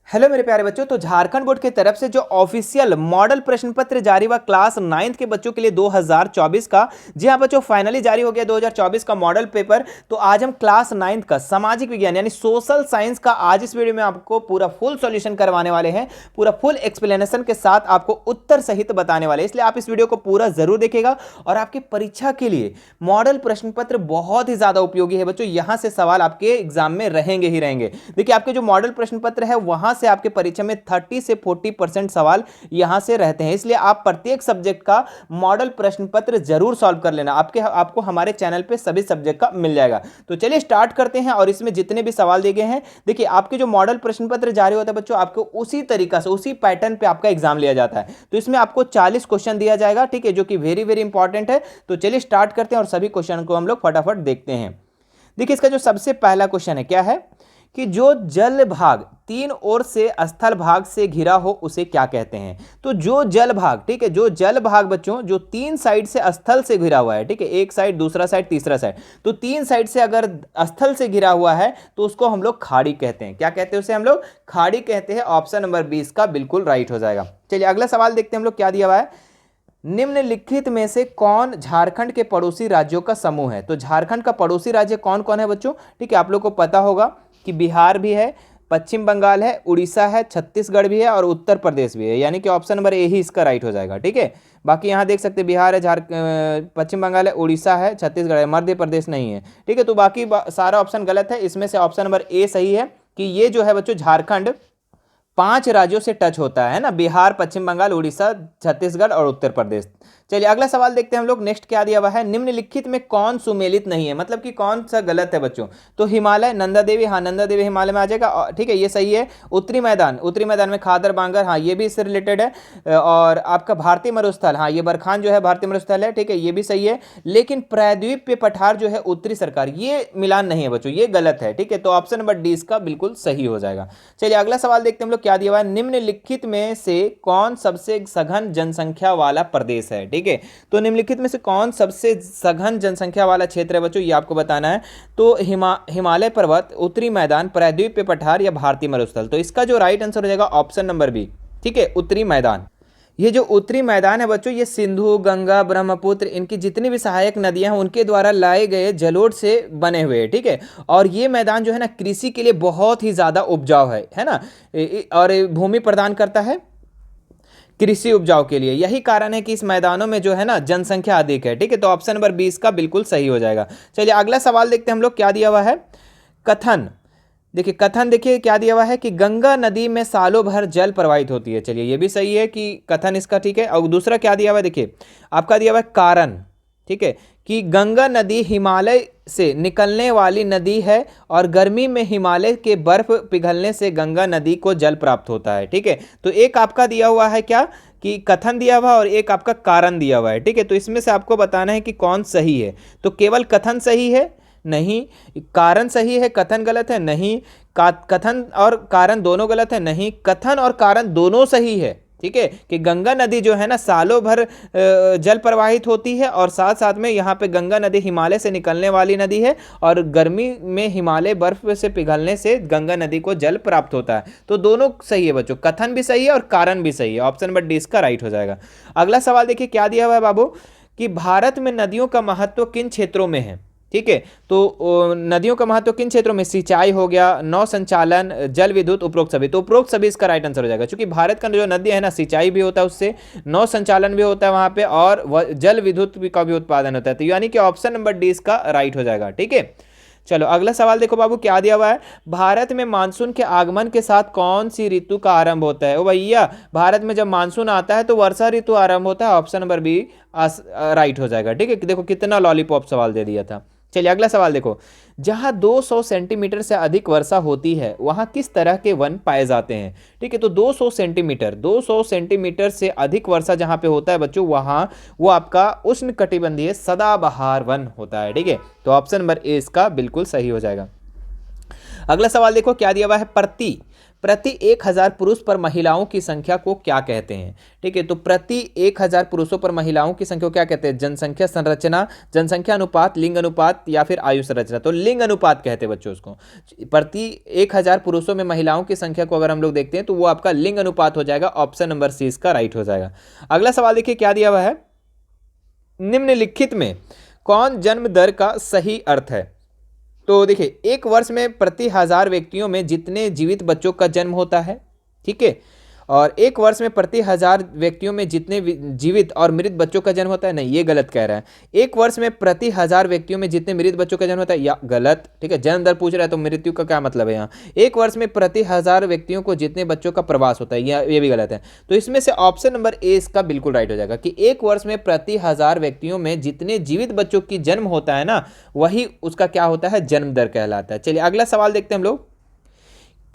Hello मेरे प्यारे बच्चों। तो झारखंड बोर्ड की तरफ से जो ऑफिशियल मॉडल प्रश्न पत्र जारी हुआ क्लास 9th के बच्चों के लिए 2024 का, जी हाँ बच्चों, फाइनली जारी हो गया 2024 का मॉडल पेपर। तो आज हम क्लास 9th का सामाजिक विज्ञान यानी सोशल साइंस का आज इस वीडियो में आपको पूरा फुल सॉल्यूशन करवाने वाले हैं, पूरा फुल एक्सप्लेनेशन के साथ आपको उत्तर सहित बताने वाले हैं। इसलिए आप इस वीडियो को पूरा जरूर देखिएगा और आपकी परीक्षा के लिए मॉडल प्रश्न पत्र बहुत ही ज्यादा उपयोगी है बच्चों। यहां से सवाल आपके एग्जाम में रहेंगे ही रहेंगे। देखिए, आपके जो मॉडल प्रश्न पत्र है वहां से आपके परीक्षा में 30 से 40% सवाल यहां से रहते हैं। इसलिए आप प्रत्येक सब्जेक्ट का मॉडल प्रश्न पत्र जरूर सॉल्व कर लेना। आपको हमारे चैनल पे सभी सब्जेक्ट का मिल जाएगा। तो चलिए स्टार्ट करते हैं। और इसमें जितने भी सवाल दिए गए हैं, देखिए आपके जो मॉडल प्रश्न पत्र जारी होता है बच्चों, आपको उसी तरीका से उसी पैटर्न पे आपका एग्जाम लिया जाता है। तो इसमें आपको 40 क्वेश्चन दिया जाएगा, ठीक है, जो कि वेरी वेरी इंपॉर्टेंट है। तो चलिए स्टार्ट करते हैं और सभी क्वेश्चन को हम लोग फटाफट देखते हैं। देखिए, इसका जो सबसे पहला क्वेश्चन है क्या है कि जो जल भाग तीन ओर से स्थल भाग से घिरा हो उसे क्या कहते हैं। तो जो जल भाग, ठीक है, जो जल भाग बच्चों जो तीन साइड से स्थल से घिरा हुआ है, ठीक है, एक साइड, दूसरा साइड, तीसरा साइड, तो तीन साइड से अगर स्थल से घिरा हुआ है तो उसको हम लोग खाड़ी कहते हैं। क्या कहते हैं उसे? हम लोग खाड़ी कहते हैं। ऑप्शन नंबर 20 का बिल्कुल राइट हो जाएगा। चलिए अगला सवाल देखते हैं हम लोग क्या दिया हुआ है। निम्नलिखित में से कौन झारखंड के पड़ोसी राज्यों का समूह है। तो झारखंड का पड़ोसी राज्य कौन कौन है बच्चों? ठीक है, आप लोग को पता होगा कि बिहार भी है, पश्चिम बंगाल है, उड़ीसा है, छत्तीसगढ़ भी है और उत्तर प्रदेश भी है। यानी कि ऑप्शन नंबर ए ही इसका राइट हो जाएगा। ठीक है, बाकी यहाँ देख सकते हैं बिहार है, पश्चिम बंगाल है, उड़ीसा है, छत्तीसगढ़ है, मध्य प्रदेश नहीं है। ठीक है, तो बाकी सारा ऑप्शन गलत है। इसमें से ऑप्शन नंबर ए सही है कि ये जो है बच्चों झारखंड 5 राज्यों से टच होता है ना, बिहार, पश्चिम बंगाल, उड़ीसा, छत्तीसगढ़ और उत्तर प्रदेश। चलिए अगला सवाल देखते हैं हम लोग। नेक्स्ट क्या दिया हुआ है, निम्नलिखित में कौन सुमेलित नहीं है, मतलब कि कौन सा गलत है बच्चों। तो हिमालय, नंदा देवी, हाँ नंदा देवी हिमालय में आ जाएगा, ठीक है, ये सही है। उत्तरी मैदान में खादर बांगर, हाँ ये भी इससे रिलेटेड है। और आपका भारतीय मरुस्थल, हाँ ये बरखान जो है भारतीय मरुस्थल है, ठीक है, ये भी सही है। लेकिन प्रायद्वीपीय पठार जो है उत्तरी सरकार, ये मिलान नहीं है बच्चों, ये गलत है। ठीक है, तो ऑप्शन नंबर डी इसका बिल्कुल सही हो जाएगा। चलिए अगला सवाल देखते हैं हम लोग क्या दिया हुआ है। निम्नलिखित में से कौन सबसे सघन जनसंख्या वाला प्रदेश है। ठीक है, तो निम्नलिखित में से कौन सबसे सघन जनसंख्या वाला क्षेत्र है बच्चों, ये आपको बताना है। तो हिमालय पर्वत, उत्तरी मैदान, प्रायद्वीपीय पठार या भारतीय मरुस्थल। तो इसका जो राइट आंसर हो जाएगा ऑप्शन नंबर बी। ठीक है, उत्तरी मैदान। ये जो उत्तरी मैदान है बच्चों, ये सिंधु, गंगा, ब्रह्मपुत्र, इनकी जितनी भी सहायक नदियां हैं उनके द्वारा लाए गए जलोढ़ से बने हुए हैं। ठीक है, और ये मैदान जो है ना कृषि के लिए बहुत ही ज़्यादा उपजाऊ है ना, और भूमि प्रदान करता है कृषि उपजाऊ के लिए। यही कारण है कि इस मैदानों में जो है ना जनसंख्या अधिक है। ठीक है, तो ऑप्शन नंबर 20 का बिल्कुल सही हो जाएगा। चलिए अगला सवाल देखते हैं हम लोग क्या दिया हुआ है। कथन, देखिए कथन, देखिए क्या दिया हुआ है कि गंगा नदी में सालों भर जल प्रवाहित होती है। चलिए ये भी सही है कि कथन इसका ठीक है। और दूसरा क्या दिया हुआ है, देखिए आपका दिया हुआ है कारण, ठीक है, कि गंगा नदी हिमालय से निकलने वाली नदी है और गर्मी में हिमालय के बर्फ पिघलने से गंगा नदी को जल प्राप्त होता है। ठीक है, तो एक आपका दिया हुआ है क्या कि कथन दिया हुआ और एक आपका कारण दिया हुआ है। ठीक है, तो इसमें से आपको बताना है कि कौन सही है। तो केवल कथन सही है? नहीं। कारण सही है, कथन गलत है? नहीं। कथन और कारण दोनों गलत है? नहीं। कथन और कारण दोनों सही है। ठीक है, कि गंगा नदी जो है ना सालों भर जल प्रवाहित होती है और साथ साथ में यहाँ पे गंगा नदी हिमालय से निकलने वाली नदी है और गर्मी में हिमालय बर्फ से पिघलने से गंगा नदी को जल प्राप्त होता है। तो दोनों सही है बच्चों, कथन भी सही है और कारण भी सही है। ऑप्शन नंबर डी इसका राइट हो जाएगा। अगला सवाल देखिए क्या दिया हुआ है बाबू, कि भारत में नदियों का महत्व किन क्षेत्रों में है। ठीक है, तो नदियों का महत्व किन क्षेत्रों में, सिंचाई हो गया, नौ संचालन, जल विद्युत, उपरोक्त सभी। तो उपरोक्त सभी इसका राइट आंसर हो जाएगा, क्योंकि भारत का जो नदी है ना सिंचाई भी होता है उससे, नौ संचालन भी होता है वहां पे और जल विद्युत का भी उत्पादन होता है। तो यानी कि ऑप्शन नंबर डी इसका राइट हो जाएगा। ठीक है, चलो अगला सवाल देखो बाबू क्या दिया हुआ है। भारत में मानसून के आगमन के साथ कौन सी ऋतु का आरंभ होता है। ओ भैया, भारत में जब मानसून आता है तो वर्षा ऋतु आरंभ होता है। ऑप्शन नंबर बी राइट हो जाएगा। ठीक है, देखो कितना लॉलीपॉप सवाल दे दिया था। चलिए अगला सवाल देखो, जहां 200 सेंटीमीटर से अधिक वर्षा होती है वहां किस तरह के वन पाए जाते हैं। ठीक है, तो 200 सेंटीमीटर से अधिक वर्षा जहां पे होता है बच्चों, वहां वो आपका उष्णकटिबंधीय सदाबहार वन होता है। ठीक है, तो ऑप्शन नंबर ए इसका बिल्कुल सही हो जाएगा। अगला सवाल देखो क्या दिया हुआ है, प्रति 1000 पुरुष पर महिलाओं की संख्या को क्या कहते हैं? ठीक है, तो प्रति 1000 पुरुषों पर महिलाओं की संख्या को क्या कहते हैं? जनसंख्या संरचना, जनसंख्या अनुपात, लिंग अनुपात या फिर आयु संरचना। तो लिंग अनुपात कहते हैं बच्चों उसको। प्रति 1000 पुरुषों में महिलाओं की संख्या को अगर हम लोग देखते हैं तो वो आपका लिंग अनुपात हो जाएगा। ऑप्शन नंबर सी इसका राइट हो जाएगा। अगला सवाल देखिए क्या दिया हुआ है, निम्नलिखित में कौन जन्म दर का सही अर्थ है? तो देखिए, एक वर्ष में प्रति 1000 व्यक्तियों में जितने जीवित बच्चों का जन्म होता है, ठीक है, और एक वर्ष में प्रति 1000 व्यक्तियों में जितने जीवित और मृत बच्चों का जन्म होता है, नहीं ये गलत कह रहा है। एक वर्ष में प्रति 1000 व्यक्तियों में जितने मृत बच्चों का जन्म होता है, या गलत, ठीक है, जन्म दर पूछ रहा है तो मृत्यु का क्या मतलब है यहाँ। एक वर्ष में प्रति 1000 व्यक्तियों को जितने बच्चों का प्रवास होता है, ये भी गलत है। तो इसमें से ऑप्शन नंबर ए इसका बिल्कुल राइट हो जाएगा कि एक वर्ष में प्रति 1000 व्यक्तियों में जितने जीवित बच्चों की जन्म होता है ना, वही उसका क्या होता है, जन्म दर कहलाता है। चलिए अगला सवाल देखते हैं हम लोग।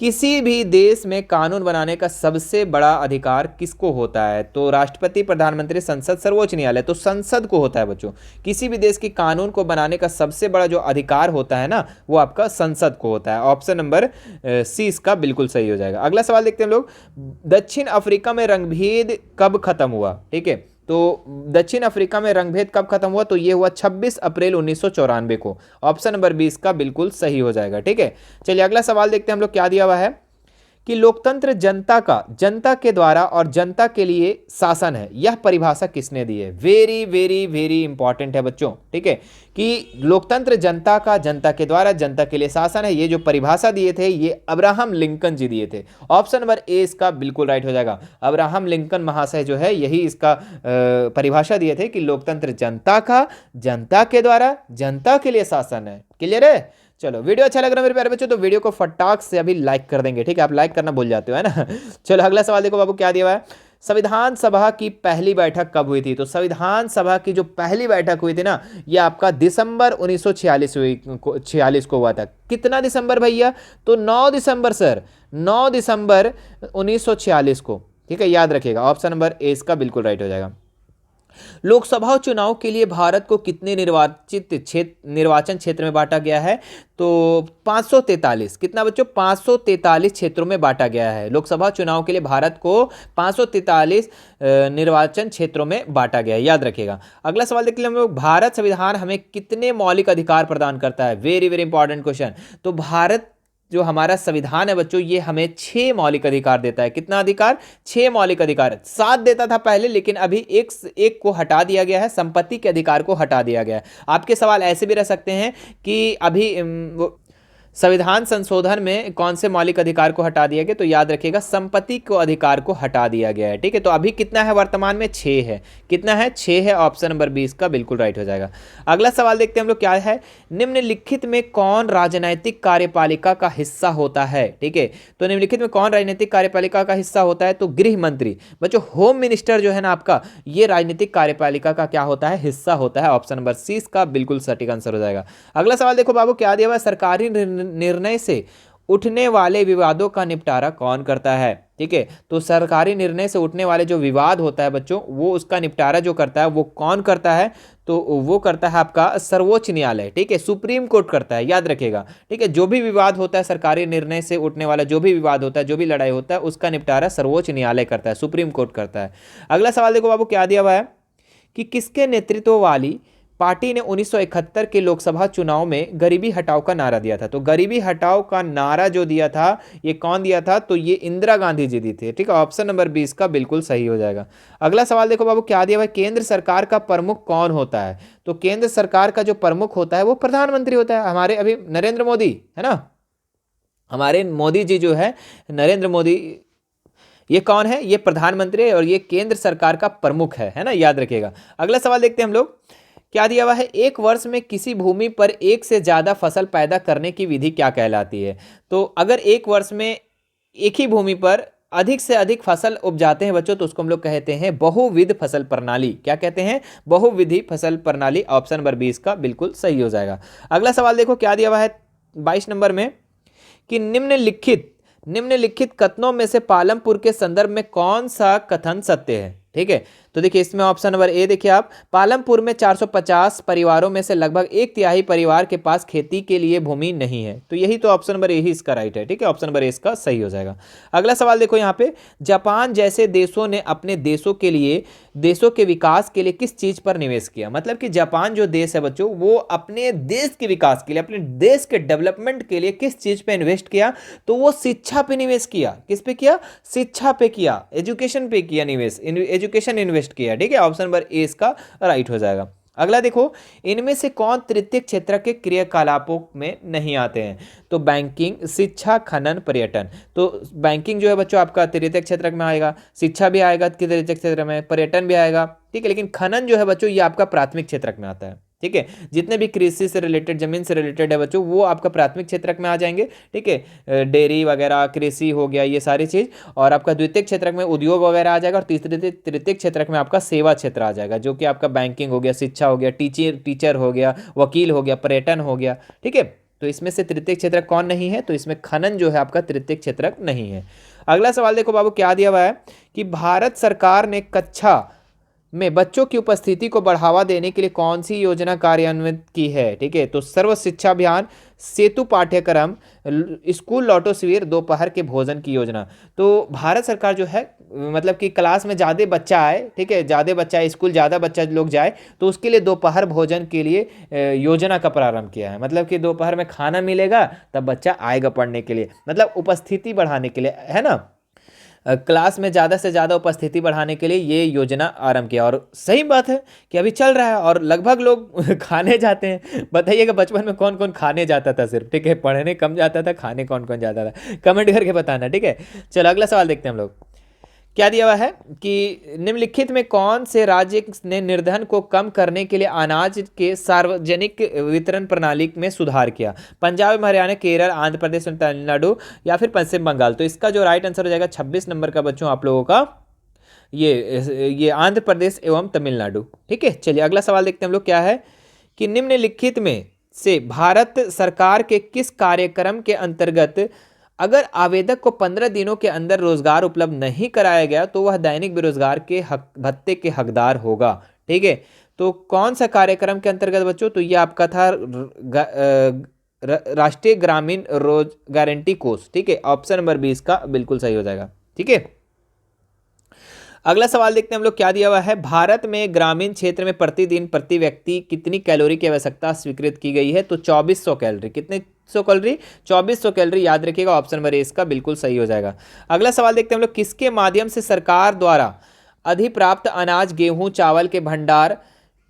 किसी भी देश में कानून बनाने का सबसे बड़ा अधिकार किसको होता है? तो राष्ट्रपति, प्रधानमंत्री, संसद, सर्वोच्च न्यायालय। तो संसद को होता है बच्चों। किसी भी देश की कानून को बनाने का सबसे बड़ा जो अधिकार होता है ना, वो आपका संसद को होता है। ऑप्शन नंबर सी इसका बिल्कुल सही हो जाएगा। अगला सवाल देखते हैं हम लोग। दक्षिण अफ्रीका में रंगभेद कब खत्म हुआ? ठीक है, तो दक्षिण अफ्रीका में रंगभेद कब खत्म हुआ? तो ये हुआ 26 अप्रैल 1994 को। ऑप्शन नंबर 20 का बिल्कुल सही हो जाएगा। ठीक है, चलिए अगला सवाल देखते हैं हम लोग क्या दिया हुआ है कि लोकतंत्र जनता के द्वारा और जनता के लिए शासन है, यह परिभाषा किसने दी है? वेरी वेरी वेरी इंपॉर्टेंट है बच्चों। ठीक है, कि लोकतंत्र जनता के द्वारा जनता के लिए शासन है, ये जो परिभाषा दिए थे ये अब्राहम लिंकन जी दिए थे। ऑप्शन नंबर ए इसका बिल्कुल राइट हो जाएगा। अब्राहम लिंकन महाशय जो है यही इसका परिभाषा दिए थे कि लोकतंत्र जनता के द्वारा जनता के लिए शासन है। क्लियर है? चलो, वीडियो अच्छा लग रहा है मेरे प्यारे बच्चों तो वीडियो को फटाक से अभी लाइक कर देंगे। ठीक है, आप लाइक करना भूल जाते हो, है ना। चलो अगला सवाल देखो बाबू क्या दिया हुआ है। संविधान सभा की पहली बैठक कब हुई थी? तो संविधान सभा की जो पहली बैठक हुई थी ना, ये आपका दिसंबर 1946 को हुआ था। कितना दिसंबर भैया? तो 9 दिसंबर सर, 9 दिसंबर 1946 को। ठीक है, याद रखिएगा। ऑप्शन नंबर ए इसका बिल्कुल राइट हो जाएगा। लोकसभा चुनाव के लिए भारत को कितने निर्वाचन क्षेत्र में बांटा गया है? तो 543। कितना बच्चों? 543 क्षेत्रों में बांटा गया है। लोकसभा चुनाव के लिए भारत को 543 निर्वाचन क्षेत्रों में बांटा गया है, याद रखिएगा। अगला सवाल देखिए हम लोग। भारत संविधान हमें कितने मौलिक अधिकार प्रदान करता है? Very very important question. तो भारत जो हमारा संविधान है बच्चों, ये हमें 6 मौलिक अधिकार देता है। कितना अधिकार? 6 मौलिक अधिकार। 7 देता था पहले, लेकिन अभी एक को हटा दिया गया है, संपत्ति के अधिकार को हटा दिया गया है। आपके सवाल ऐसे भी रह सकते हैं कि अभी संविधान संशोधन में कौन से मौलिक अधिकार को हटा दिया गया? तो याद रखिएगा, संपत्ति को अधिकार को हटा दिया गया है। ठीक है, तो अभी कितना है वर्तमान में? 6 है। कितना है? 6 है। ऑप्शन नंबर 20 का बिल्कुल राइट हो जाएगा। अगला सवाल देखते हैं हम लोग क्या है। निम्नलिखित में कौन राजनैतिक कार्यपालिका का हिस्सा होता है? ठीक है, तो निम्नलिखित में कौन राजनीतिक कार्यपालिका का हिस्सा होता है? तो गृह मंत्री। बच्चों, होम मिनिस्टर जो है ना आपका, ये राजनीतिक कार्यपालिका का क्या होता है? हिस्सा होता है। ऑप्शन नंबर सी इसका बिल्कुल सटीक आंसर हो जाएगा। अगला सवाल देखो बाबू क्या दिया हुआ है। सरकारी निर्णय से उठने वाले विवादों का निपटारा कौन करता है? ठीक है, तो सरकारी निर्णय से उठने वाले जो विवाद होता है बच्चों, वो उसका निपटारा जो करता है वो कौन करता है? तो वो करता है आपका सर्वोच्च न्यायालय। ठीक है, सुप्रीम कोर्ट करता है, याद रखिएगा। ठीक है, जो भी विवाद होता है, सरकारी निर्णय से उठने वाला जो भी विवाद होता है, जो भी लड़ाई होता है, उसका निपटारा सर्वोच्च न्यायालय करता है, सुप्रीम कोर्ट करता है। अगला सवाल देखो बाबू क्या दिया हुआ है कि किसके नेतृत्व वाली पार्टी ने 1971 के लोकसभा चुनाव में गरीबी हटाओ का नारा दिया था? तो गरीबी हटाओ का नारा जो दिया था, ये कौन दिया था? तो ये इंदिरा गांधी जी दी थी। ठीक है, ऑप्शन नंबर 20 का बिल्कुल सही हो जाएगा। अगला सवाल देखो बाबू क्या दिया हुआ है। केंद्र सरकार का प्रमुख कौन होता है? तो केंद्र सरकार का जो प्रमुख होता है वो प्रधानमंत्री होता है। हमारे अभी नरेंद्र मोदी है ना, हमारे मोदी जी जो है, नरेंद्र मोदी, ये कौन है? ये प्रधानमंत्री है और ये केंद्र सरकार का प्रमुख है ना, याद रखिएगा। अगला सवाल देखते हैं हम लोग क्या दिया हुआ है। एक वर्ष में किसी भूमि पर एक से ज्यादा फसल पैदा करने की विधि क्या कहलाती है? तो अगर एक वर्ष में एक ही भूमि पर अधिक से अधिक फसल उपजाते हैं बच्चों, तो उसको हम लोग कहते हैं बहुविध फसल प्रणाली। क्या कहते हैं? बहुविधि फसल प्रणाली। ऑप्शन नंबर 20 का बिल्कुल सही हो जाएगा। अगला सवाल देखो क्या दिया हुआ है 22 नंबर में कि निम्नलिखित कथनों में से पालमपुर के संदर्भ में कौन सा कथन सत्य है? ठीक है, तो देखिए इसमें ऑप्शन नंबर ए देखिए आप, पालमपुर में 450 परिवारों में से लगभग 1/3 परिवार के पास खेती के लिए भूमि नहीं है। तो यही तो ऑप्शन नंबर ए ही इसका राइट है। ठीक है, ऑप्शन नंबर ए इसका सही हो जाएगा। अगला सवाल देखो यहाँ पे, जापान जैसे देशों ने अपने देशों के विकास के लिए किस चीज पर निवेश किया? मतलब कि जापान जो देश है बच्चों, वो अपने देश के विकास के लिए, अपने देश के डेवलपमेंट के लिए किस चीज पे इन्वेस्ट किया? तो वो शिक्षा पे निवेश किया। किस पे किया? शिक्षा पे किया, एजुकेशन पे किया निवेश, एजुकेशन इन्वेस्ट किया। ठीक है, ऑप्शन नंबर ए इसका राइट हो जाएगा। अगला देखो, इनमें से कौन तृतीय क्षेत्र के क्रियाकलापों में नहीं आते हैं? तो बैंकिंग, शिक्षा, खनन, पर्यटन। तो बैंकिंग जो है बच्चों आपका तृतीय क्षेत्र में आएगा, शिक्षा भी आएगा तृतीय क्षेत्र में, पर्यटन भी आएगा। ठीक है, लेकिन खनन जो है बच्चों ये आपका प्राथमिक क्षेत्र में आता है। ठीक है, जितने भी कृषि से रिलेटेड, जमीन से रिलेटेड है बच्चों, वो आपका प्राथमिक क्षेत्र में आ जाएंगे। ठीक है, डेयरी वगैरह, कृषि हो गया, ये सारी चीज। और आपका द्वितीय क्षेत्र में उद्योग वगैरह आ जाएगा, और तृतीय क्षेत्र में आपका सेवा क्षेत्र आ जाएगा, जो कि आपका बैंकिंग हो गया, शिक्षा हो गया, टीचर हो गया, वकील हो गया, पर्यटन हो गया। ठीक है, तो इसमें से तृतीय क्षेत्र कौन नहीं है? तो इसमें खनन जो है आपका तृतीय क्षेत्र नहीं है। अगला सवाल देखो बाबू, क्या दिया हुआ है कि भारत सरकार ने कक्षा में बच्चों की उपस्थिति को बढ़ावा देने के लिए कौन सी योजना कार्यान्वित की है? ठीक है, तो सर्व शिक्षा अभियान, सेतु पाठ्यक्रम, स्कूल लौटो शिविर, दोपहर के भोजन की योजना। तो भारत सरकार जो है, मतलब कि क्लास में ज़्यादा बच्चा आए, ठीक है, ज़्यादा बच्चा आए, स्कूल ज़्यादा बच्चा लोग जाए, तो उसके लिए दोपहर भोजन के लिए योजना का प्रारंभ किया है। मतलब कि दोपहर में खाना मिलेगा तब बच्चा आएगा पढ़ने के लिए, मतलब उपस्थिति बढ़ाने के लिए, है ना। क्लास में ज़्यादा से ज़्यादा उपस्थिति बढ़ाने के लिए ये योजना आरंभ किया। और सही बात है कि अभी चल रहा है और लगभग लोग खाने जाते हैं। बताइएगा बचपन में कौन कौन खाने जाता था सिर्फ? ठीक है, पढ़ने कम जाता था, खाने कौन कौन जाता था? कमेंट करके बताना। ठीक है, चलो अगला सवाल देखते हैं हम लोग। क्या दिया हुआ है कि निम्नलिखित में कौन से राज्य ने निर्धन को कम करने के लिए अनाज के सार्वजनिक वितरण प्रणाली में सुधार किया? पंजाब, हरियाणा, केरल, आंध्र प्रदेश, तमिलनाडु या फिर पश्चिम बंगाल। तो इसका जो राइट आंसर हो जाएगा 26 नंबर का बच्चों आप लोगों का, ये आंध्र प्रदेश एवं तमिलनाडु। ठीक है, चलिए अगला सवाल देखते हैं हम लोग। क्या है कि निम्नलिखित में से भारत सरकार के किस कार्यक्रम के अंतर्गत अगर आवेदक को 15 दिनों के अंदर रोजगार उपलब्ध नहीं कराया गया तो वह दैनिक बेरोजगार के भत्ते के हकदार होगा? ठीक है, तो कौन सा कार्यक्रम के अंतर्गत बच्चों? तो ये आपका था राष्ट्रीय ग्रामीण रोज गारंटी कोष। ठीक है, ऑप्शन नंबर 20 का बिल्कुल सही हो जाएगा। ठीक है, अगला सवाल देखते हैं हम लोग। क्या दिया हुआ है, भारत में ग्रामीण क्षेत्र में प्रतिदिन प्रति व्यक्ति कितनी कैलोरी की आवश्यकता स्वीकृत की गई है? तो 2400 कैलोरी। कितने 100 कैलोरी? 2400 कैलोरी, याद रखिएगा, ऑप्शन नंबर ए इसका बिल्कुल सही हो जाएगा। अगला सवाल देखते हैं हम लोग, किसके माध्यम से सरकार द्वारा अधिप्राप्त अनाज, गेहूं, चावल के भंडार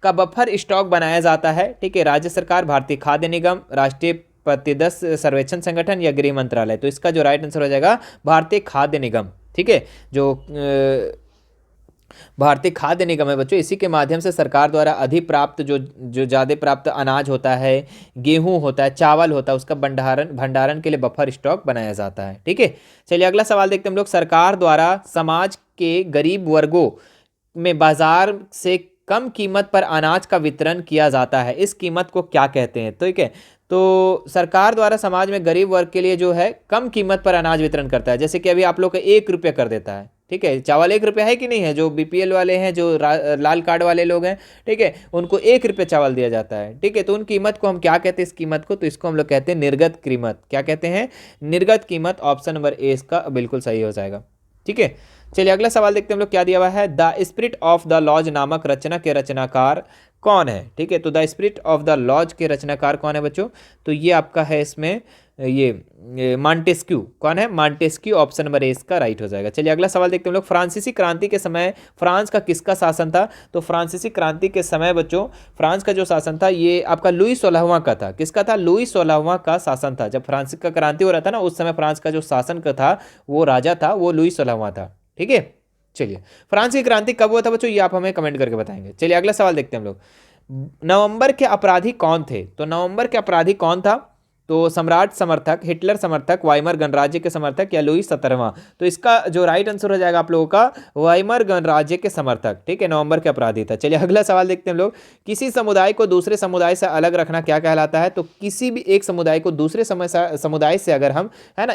का बफर स्टॉक बनाया जाता है? ठीक है, राज्य सरकार, भारतीय खाद्य निगम, राष्ट्रीय प्रतिदस सर्वेक्षण संगठन या गृह मंत्रालय। तो इसका जो राइट आंसर हो जाएगा भारतीय खाद्य निगम। ठीक है, जो भारतीय खाद्य निगम है बच्चों, इसी के माध्यम से सरकार द्वारा अधिप्राप्त जो ज़्यादा प्राप्त अनाज होता है, गेहूं होता है, चावल होता है, उसका भंडारण के लिए बफर स्टॉक बनाया जाता है। ठीक है, चलिए अगला सवाल देखते हैं हम लोग। सरकार द्वारा समाज के गरीब वर्गों में बाजार से कम कीमत पर अनाज का वितरण किया जाता है, इस कीमत को क्या कहते हैं? ठीक है, तो सरकार द्वारा समाज में गरीब वर्ग के लिए जो है कम कीमत पर अनाज वितरण करता है। जैसे कि अभी आप लोग का 1 रुपया कर देता है। ठीक है, चावल 1 रुपया है कि नहीं है? जो बीपीएल वाले हैं, जो लाल कार्ड वाले लोग हैं, ठीक है, उनको 1 रुपया चावल दिया जाता है। ठीक है, तो उन कीमत को हम क्या कहते हैं? इस कीमत को, तो इसको हम लोग कहते हैं निर्गत कीमत। क्या कहते हैं? निर्गत कीमत। ऑप्शन नंबर ए इसका बिल्कुल सही हो जाएगा। ठीक है, चलिए अगला सवाल देखते हैं हम लोग। क्या दिया हुआ है, the spirit of the laws नामक रचना के रचनाकार कौन है? ठीक है, तो the spirit of the laws के रचनाकार कौन है बच्चों? तो ये आपका है इसमें ये मॉन्टेस्क्यू। कौन है? मॉन्टेस्क्यू। ऑप्शन नंबर ए इसका राइट हो जाएगा। चलिए अगला सवाल देखते हैं हम लोग। फ्रांसीसी क्रांति के समय फ्रांस का किसका शासन था? तो फ्रांसीसी क्रांति के समय बच्चों फ्रांस का जो शासन था ये आपका लुई 16वां का था। किसका था? लुई 16वां का शासन था। जब फ्रांस का क्रांति हो रहा था ना, उस समय फ्रांस का जो शासन का था, वो राजा था, वो लुई 16वां था। ठीक है, चलिए फ्रांस की क्रांति कब हुआ था बच्चों? ये आप हमें कमेंट करके बताएंगे। चलिए अगला सवाल देखते हैं हम लोग। नवंबर के अपराधी कौन थे? तो नवंबर के अपराधी कौन था? तो सम्राट समर्थक, हिटलर समर्थक, वाइमर गणराज्य के समर्थक या लुई 17वां। तो इसका जो राइट आंसर हो जाएगा आप लोगों का वाइमर गणराज्य के समर्थक। ठीक है, नवंबर के अपराधी था। चलिए अगला सवाल देखते हैं हम लोग। किसी समुदाय को दूसरे समुदाय से अलग रखना क्या कहलाता है? तो किसी भी एक समुदाय को दूसरे समुदाय से अगर हम, है ना,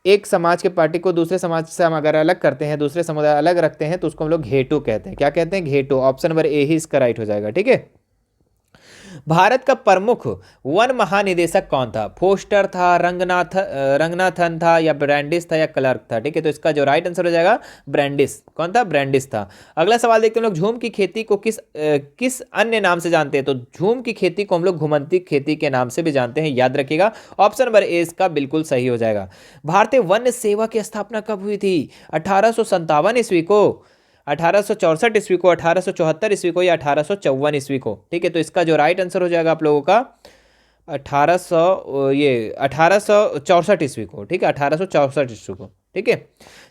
एक समाज के पार्टी को दूसरे समाज से हम अगर अलग करते हैं, दूसरे समुदाय अलग रखते हैं, तो उसको हम लोग घेटो कहते हैं। क्या कहते हैं? घेटो। ऑप्शन नंबर ए ही इसका राइट हो जाएगा। ठीक है। भारत का प्रमुख वन महानिदेशक कौन था? फोस्टर था, रंगनाथन था, या ब्रैंडिस था, या क्लर्क था? ठीक है, तो इसका जो राइट आंसर हो जाएगा ब्रैंडिस। कौन था? ब्रैंडिस था। अगला सवाल देखते हैं हम लोग, झूम की खेती को किस अन्य नाम से जानते हैं? तो झूम की खेती को हम लोग घुमंती खेती के नाम से भी जानते हैं, याद रखिएगा। ऑप्शन नंबर ए इसका बिल्कुल सही हो जाएगा। भारतीय वन सेवा की स्थापना कब हुई थी? 1857 ईस्वी को, 1864 ईस्वी को, 1874 ईस्वी को, या 1854 ईस्वी को? ठीक है, तो इसका जो राइट आंसर हो जाएगा आप लोगों का 1864 ईस्वी को। ठीक है, 1864 ईस्वी को। ठीक है,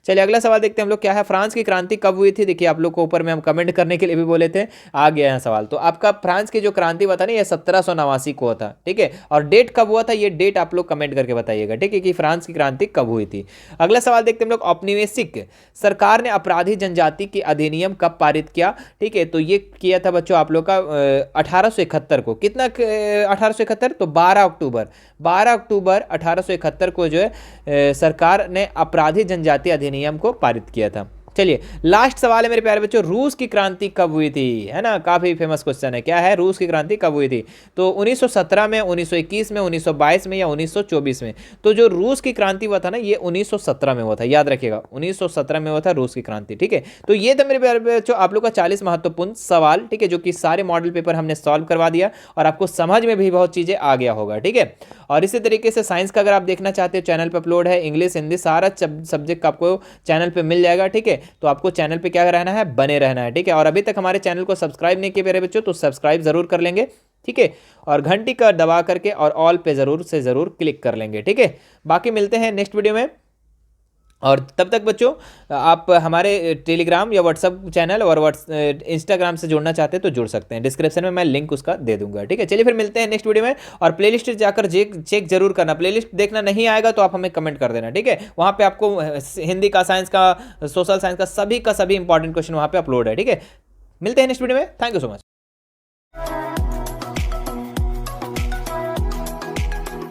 चलिए अगला सवाल देखते हैं हम लोग क्या है। फ्रांस की क्रांति कब हुई थी? देखिए आप लोग को ऊपर में हम कमेंट करने के लिए भी बोले थे, आ गया है सवाल। तो आपका फ्रांस की जो क्रांति हुआ था ना, ये 1789 को हुआ था। ठीक है, और डेट कब हुआ था, ये डेट आप लोग कमेंट करके बताइएगा। ठीक है, कि फ्रांस की क्रांति कब हुई थी। अगला सवाल देखते हैं हम लोग, औपनिवेशिक सरकार ने अपराधी जनजाति के अधिनियम कब पारित किया? ठीक है, तो ये किया था बच्चों आप लोग का 1871 को। कितना 1871? तो 12 अक्टूबर 1871 को जो है सरकार ने अपराधी जनजाति अधिनियम को पारित किया था। चलिए लास्ट सवाल है मेरे प्यारे बच्चों, रूस की क्रांति कब हुई थी? है ना, काफी फेमस क्वेश्चन है। क्या है? रूस की क्रांति कब हुई थी? तो 1917 में, 1921 में, 1922 में, या 1924 में? तो जो रूस की क्रांति हुआ था ना, ये 1917 में हुआ था, याद रखिएगा 1917 में हुआ था रूस की क्रांति। ठीक है, तो ये था मेरे प्यारे बच्चों आप लोग का 40 महत्वपूर्ण सवाल। ठीक है, जो कि सारे मॉडल पेपर हमने सॉल्व करवा दिया और आपको समझ में भी बहुत चीजें आ गया होगा। ठीक है, और इसी तरीके से साइंस का अगर आप देखना चाहते हो, चैनल पर अपलोड है, इंग्लिश, हिंदी, सारा सब्जेक्ट आपको चैनल पे मिल जाएगा। ठीक है, तो आपको चैनल पे क्या रहना है? बने रहना है। ठीक है, और अभी तक हमारे चैनल को सब्सक्राइब नहीं किए मेरे बच्चों, तो सब्सक्राइब जरूर कर लेंगे। ठीक है, और घंटी का दबा करके और ऑल पे जरूर से जरूर क्लिक कर लेंगे। ठीक है, बाकी मिलते हैं नेक्स्ट वीडियो में, और तब तक बच्चों आप हमारे टेलीग्राम या व्हाट्सअप चैनल और इंस्टाग्राम से जुड़ना चाहते हैं तो जुड़ सकते हैं, डिस्क्रिप्शन में मैं लिंक उसका दे दूंगा। ठीक है, चलिए फिर मिलते हैं नेक्स्ट वीडियो में, और प्लेलिस्ट जाकर चेक जरूर करना। प्लेलिस्ट देखना नहीं आएगा तो आप हमें कमेंट कर देना। ठीक है, वहाँ पे आपको हिंदी का, साइंस का, सोशल साइंस का, सभी इंपॉर्टेंट क्वेश्चन वहाँ पे अपलोड है। ठीक है, मिलते हैं नेक्स्ट वीडियो में। Thank you so much.